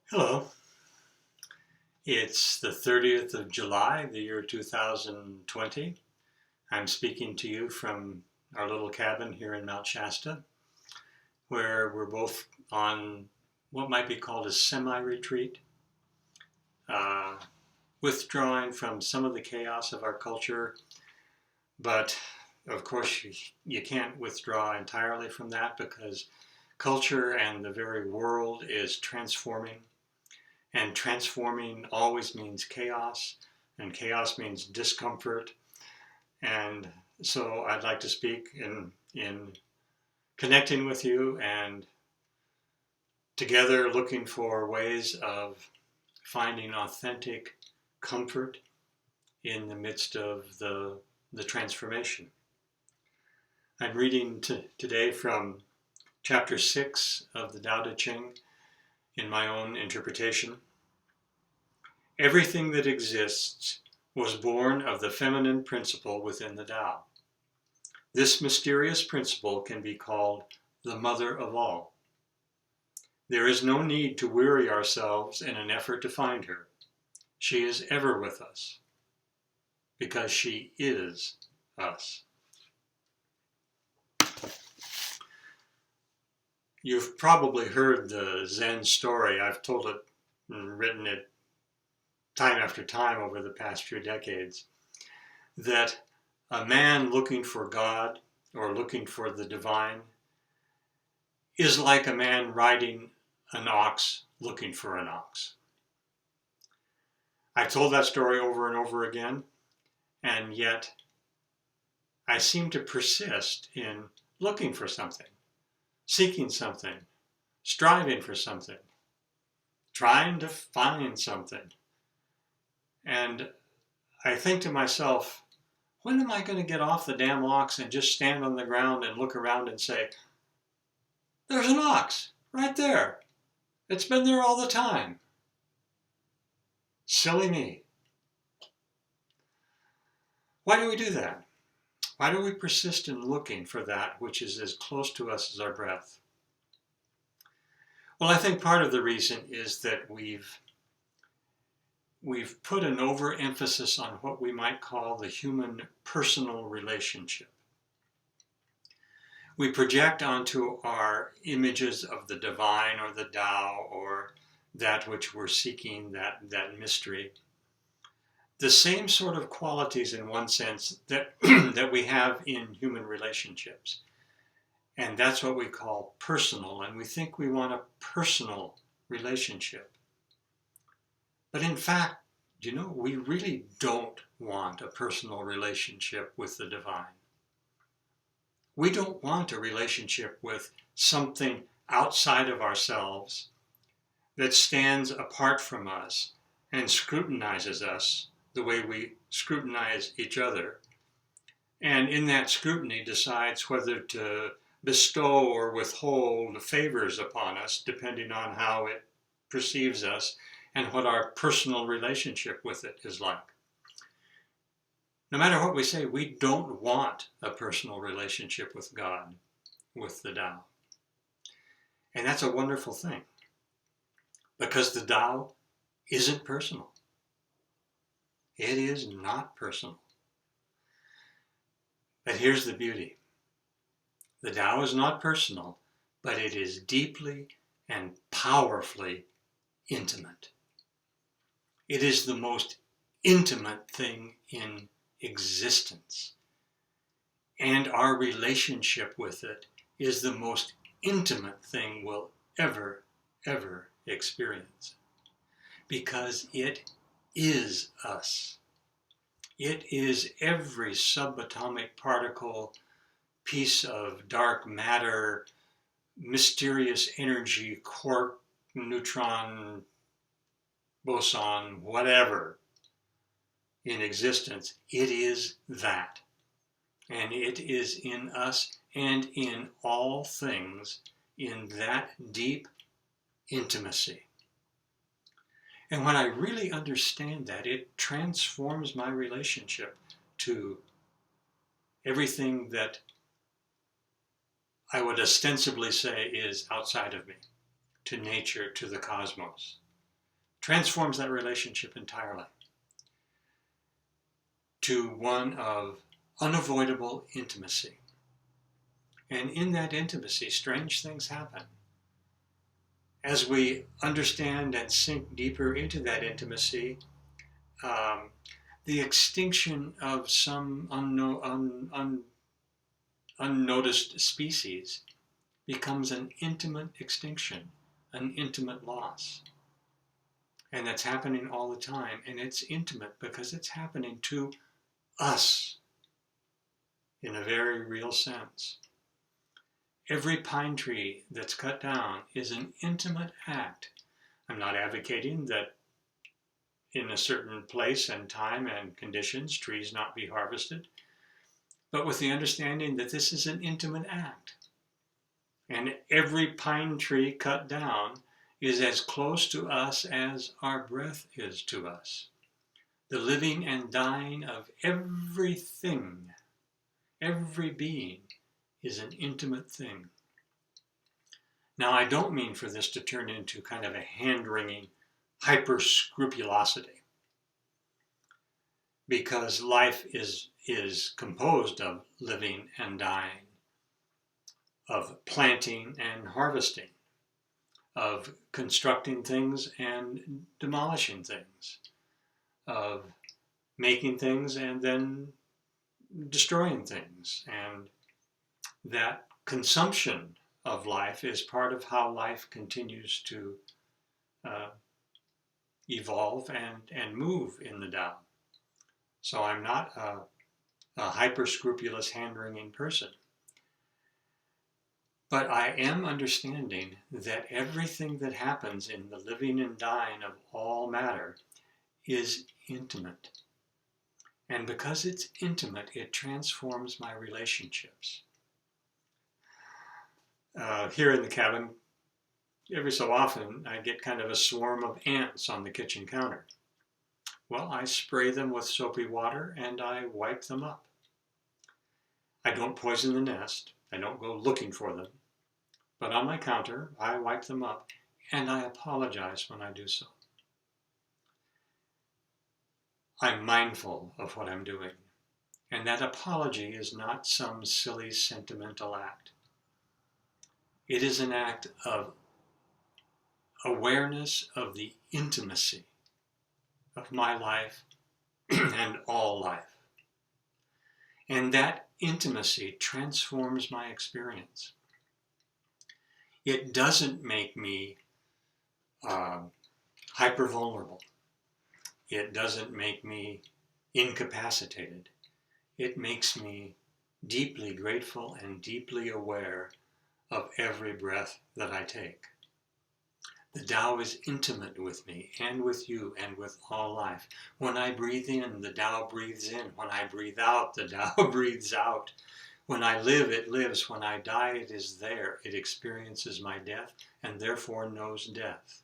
Hello, it's the 30th of July, the year 2020. I'm speaking to you from our little cabin here in Mount Shasta, where we're both on what might be called a semi-retreat, uh, withdrawing from some of the chaos of our culture, but of course you can't withdraw entirely from that because culture and the very world is transforming. And transforming always means chaos, and chaos means discomfort. And so I'd like to speak in connecting with you and together looking for ways of finding authentic comfort in the midst of the transformation. I'm reading today from chapter 6 of the Tao Te Ching in my own interpretation. Everything that exists was born of the feminine principle within the Tao. This mysterious principle can be called the mother of all. There is no need to weary ourselves in an effort to find her. She is ever with us, because she is us. You've probably heard the Zen story. I've told it and written it time after time over the past few decades, that a man looking for God or looking for the divine is like a man riding an ox looking for an ox. I've told that story over and over again, and yet I seem to persist in looking for something, seeking something, striving for something, trying to find something. And I think to myself, when am I going to get off the damn ox and just stand on the ground and look around and say, there's an ox right there. It's been there all the time. Silly me. Why do we do that? Why do we persist in looking for that which is as close to us as our breath? Well, I think part of the reason is that we've put an overemphasis on what we might call the human personal relationship. We project onto our images of the divine or the Tao or that which we're seeking, that mystery, the same sort of qualities in one sense that, that we have in human relationships. And that's what we call personal, and we think we want a personal relationship. But in fact, we really don't want a personal relationship with the divine. We don't want a relationship with something outside of ourselves that stands apart from us and scrutinizes us the way we scrutinize each other. And in that scrutiny decides whether to bestow or withhold favors upon us, depending on how it perceives us and what our personal relationship with it is like. No matter what we say, we don't want a personal relationship with God, with the Tao. And that's a wonderful thing, because the Tao isn't personal. It is not personal. But here's the beauty. The Tao is not personal, but it is deeply and powerfully intimate. It is the most intimate thing in existence. And our relationship with it is the most intimate thing we'll ever experience. Because it is us. It is every subatomic particle, piece of dark matter, mysterious energy, quark, neutron, boson, whatever in existence. It is that. And it is in us and in all things in that deep intimacy. And when I really understand that, it transforms my relationship to everything that I would ostensibly say is outside of me, to nature, to the cosmos. transforms that relationship entirely to one of unavoidable intimacy. And in that intimacy, strange things happen. As we understand and sink deeper into that intimacy, um, the extinction of some unnoticed species becomes an intimate extinction, an intimate loss. And that's happening all the time. And it's intimate because it's happening to us in a very real sense. Every pine tree that's cut down is an intimate act. I'm not advocating that in a certain place and time and conditions, trees not be harvested, but with the understanding that this is an intimate act. And every pine tree cut down is as close to us as our breath is to us. The living and dying of everything, every being, is an intimate thing. Now, I don't mean for this to turn into kind of a hand-wringing hyper-scrupulosity, because life is composed of living and dying, of planting and harvesting, of constructing things and demolishing things, of making things and then destroying things. And that consumption of life is part of how life continues to evolve and move in the Tao. So I'm not a hyper-scrupulous, hand-wringing person. But I am understanding that everything that happens in the living and dying of all matter is intimate. And because it's intimate, it transforms my relationships. Here in the cabin, every so often, I get kind of a swarm of ants on the kitchen counter. Well, I spray them with soapy water and I wipe them up. I don't poison the nest. I don't go looking for them. But on my counter, I wipe them up and I apologize when I do so. I'm mindful of what I'm doing. And that apology is not some silly sentimental act. It is an act of awareness of the intimacy of my life and all life. And that intimacy transforms my experience. It doesn't make me hyper vulnerable. It doesn't make me incapacitated. It makes me deeply grateful and deeply aware of every breath that I take. The Tao is intimate with me and with you and with all life. When I breathe in, the Tao breathes in. When I breathe out, the Tao breathes out. When I live, it lives. When I die, it is there. It experiences my death and therefore knows death.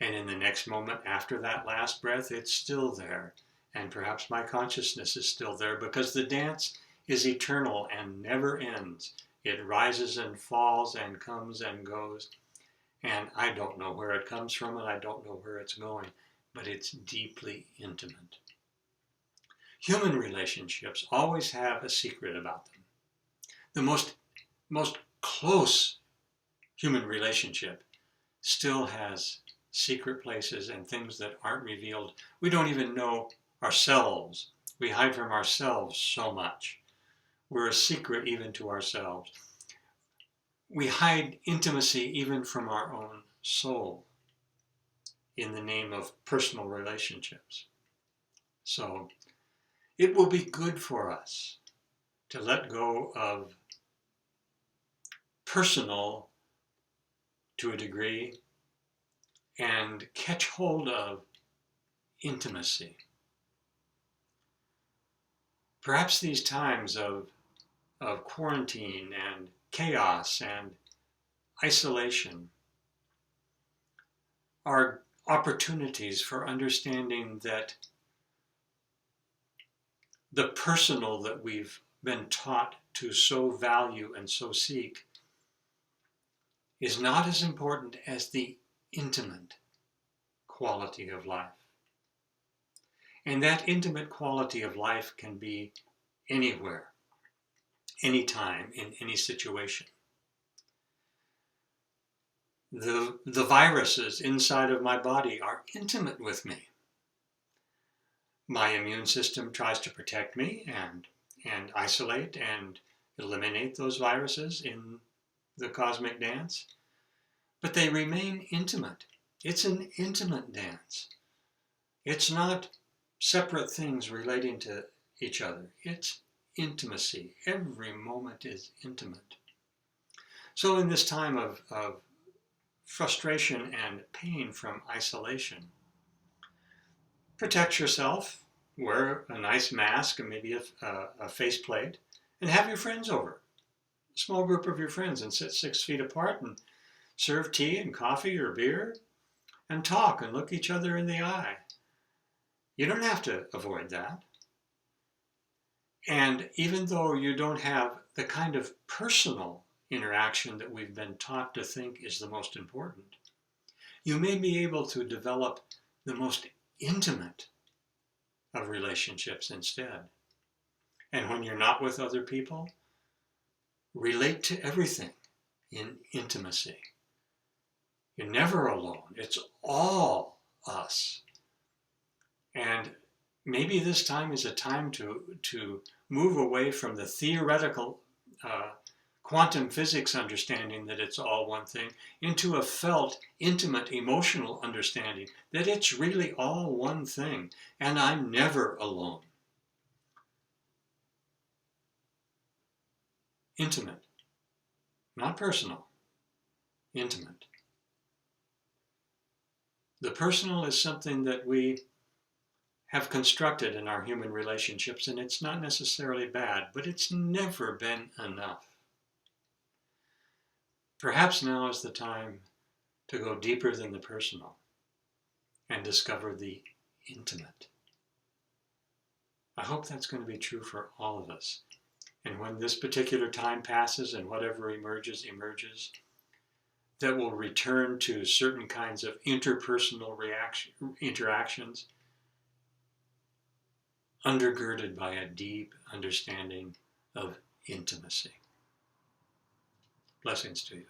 And in the next moment after that last breath, it's still there. And perhaps my consciousness is still there because the dance is eternal and never ends. It rises and falls and comes and goes. And I don't know where it comes from and I don't know where it's going, but it's deeply intimate. Human relationships always have a secret about them. The most close human relationship still has secret places and things that aren't revealed. We don't even know ourselves. We hide from ourselves so much. We're a secret even to ourselves. We hide intimacy even from our own soul in the name of personal relationships. So it will be good for us to let go of personal, to a degree, and catch hold of intimacy. Perhaps these times of quarantine and chaos and isolation are opportunities for understanding that the personal that we've been taught to so value and so seek is not as important as the intimate quality of life. And that intimate quality of life can be anywhere, anytime, in any situation. The viruses inside of my body are intimate with me. My immune system tries to protect me and isolate and eliminate those viruses in the cosmic dance, but they remain intimate. It's an intimate dance. It's not separate things relating to each other. It's intimacy. Every moment is intimate. So in this time of frustration and pain from isolation, protect yourself, wear a nice mask and maybe a faceplate, and have your friends over. A small group of your friends, and sit 6 feet apart and serve tea and coffee or beer and talk and look each other in the eye. You don't have to avoid that. And even though you don't have the kind of personal interaction that we've been taught to think is the most important, you may be able to develop the most intimate of relationships instead. And when you're not with other people, relate to everything in intimacy. You're never alone. It's all us. And maybe this time is a time to move away from the theoretical quantum physics understanding that it's all one thing into a felt, intimate, emotional understanding that it's really all one thing, and I'm never alone. Intimate, not personal, intimate. The personal is something that we have constructed in our human relationships, and it's not necessarily bad, but it's never been enough. Perhaps now is the time to go deeper than the personal and discover the intimate. I hope that's going to be true for all of us. And when this particular time passes and whatever emerges, that will return to certain kinds of interpersonal interactions undergirded by a deep understanding of intimacy. Blessings to you.